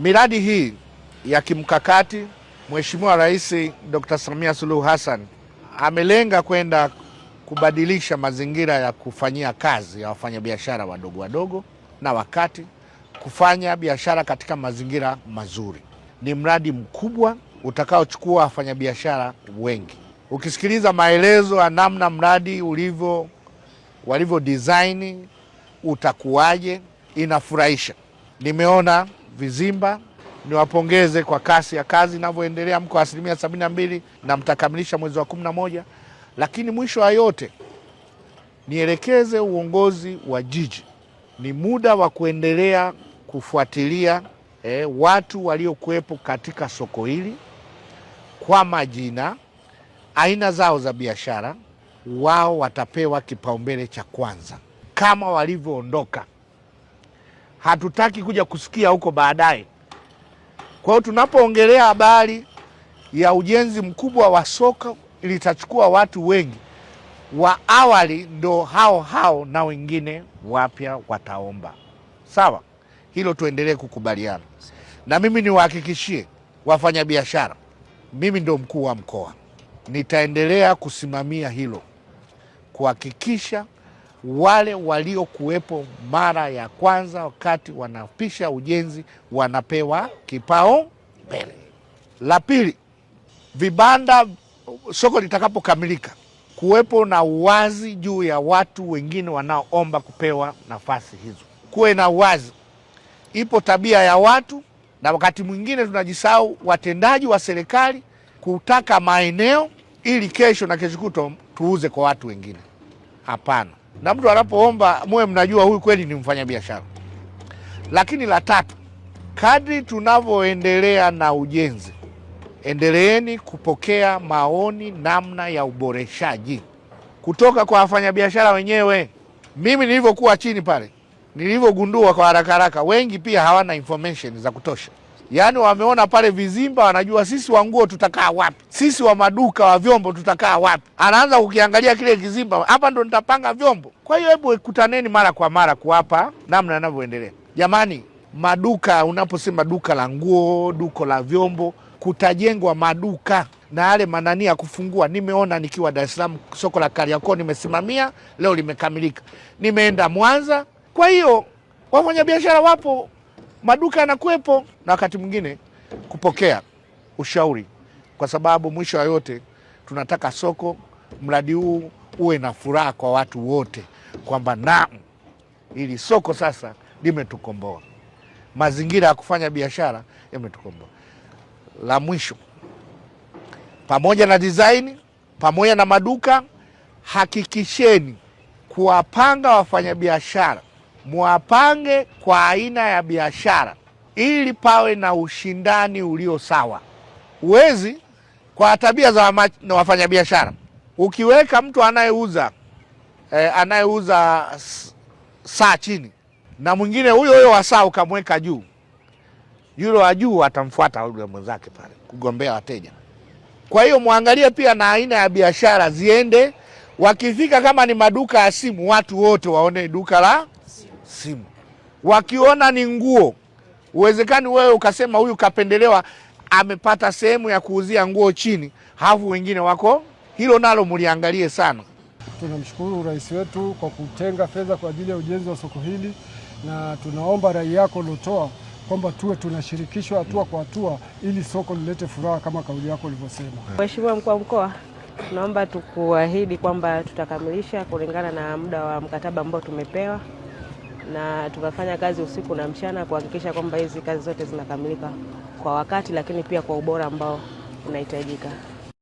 Miradi hii ya kimkakati Mheshimiwa Rais Dr. Samia Suluhu Hassan amelenga kwenda kubadilisha mazingira ya kufanyia kazi ya wafanyabiashara wadogo wadogo na wakati, kufanya biashara katika mazingira mazuri. Ni mradi mkubwa utakaochukua wafanyabiashara wengi. Ukisikiliza maelezo ya namna mradi walivyo design utakuwaje, inafurahisha. Nimeona vizimba, niwapongeze kwa kasi ya kazi inavyoendelea. Mko 72% na mtakamilisha mwezi wa 11. Lakini mwisho wa yote nielekeze uongozi wa jiji, ni muda wa kuendelea kufuatilia watu waliokuwepo katika soko hili kwa majina, aina zao za biashara. Wao watapewa kipaumbele cha kwanza kama walivyoondoka. Hatutaki kuja kusikia huko baadaye. Kwa hiyo tunapoongelea habari ya ujenzi mkubwa wa soko, litachukua watu wengi wa awali, ndo hao na wengine wapya wataomba. Sawa, hilo tuendelee kukubaliana. Na mimi niwahakikishie wafanyabiashara, mimi ndo mkuu wa mkoa, nitaendelea kusimamia hilo, kuhakikisha wale waliokuwepo mara ya kwanza wakati wanapisha ujenzi wanapewa kipaumbele. La pili, vibanda, soko litakapokamilika, kuwepo na uwazi juu ya watu wengine wanaoomba kupewa nafasi hizo. Kuwe na uwazi. Ipo tabia ya watu, na wakati mwingine tunajisahau, watendaji wa serikali, kutaka maeneo ili kesho na kesho kutwa tuuze kwa watu wengine. Hapana. Na mtu anapoomba muwe mnajua huyu kweli ni mfanyabiashara. Lakini la tatu, kadri tunavyoendelea na ujenzi, endeleeni kupokea maoni namna ya uboreshaji kutoka kwa wafanyabiashara wenyewe. Mimi nilivyokuwa chini pale, nilivyogundua kwa haraka, wengi pia hawana information za kutosha. Yaani wameona pale vizimba, wanajua sisi wa nguo tutakaa wapi, sisi wa maduka wa vyombo tutakaa wapi. Anaanza kukiangalia kile kizimba, hapa ndo nitapanga vyombo. Kwa hiyo hebu kutaneni mara kwa mara kuwapa namna yanavyoendelea. Jamani, maduka, unaposema duka la nguo, duka la vyombo, kutajengwa maduka na yale manani ya kufungua. Nimeona nikiwa Dar es Salaam, soko la Kariakoo nimesimamia, leo limekamilika. Nimeenda Mwanza. Kwa hiyo wafanyabiashara wapo, maduka yanakuwepo, na wakati mwingine kupokea ushauri, kwa sababu mwisho wa yote tunataka soko, mradi huu uwe na furaha kwa watu wote, kwamba naam, ili soko sasa limetukomboa, mazingira ya kufanya biashara yametukomboa. La mwisho, pamoja na design, pamoja na maduka, hakikisheni kuwapanga wafanyabiashara, muwapange kwa aina ya biashara ili pawe na ushindani ulio sawa. Uwezi kwa tabia za wafanyabiashara, ukiweka mtu anayeuza saa chini na mwingine huyo wa saa ukamweka juu, yule wa juu atamfuata yule mwenzake pale kugombea wateja. Kwa hiyo muangalie pia na aina ya biashara ziende. Wakifika kama ni maduka ya simu, watu wote waone duka la simu. Wakiona ni nguo, uwezekani wewe ukasema huyu kapendelewa, amepata sehemu ya kuuzia nguo chini, hafu wengine wako. Hilo nalo muliangalie sana. Tunamshukuru rais wetu kwa kutenga fedha kwa ajili ya ujenzi wa soko hili, na tunaomba rai yako uliotoa kwamba tuwe tunashirikishwa hatua kwa hatua ili soko lilete furaha kama kauli yako ilivyosema. Mheshimiwa Mkuu wa Mkoa, tunaomba tukuahidi kwamba tutakamilisha kulingana na muda wa mkataba ambao tumepewa, na tunafanya kazi usiku na mchana kuhakikisha kwamba hizi kazi zote zinakamilika kwa wakati, lakini pia kwa ubora ambao unahitajika.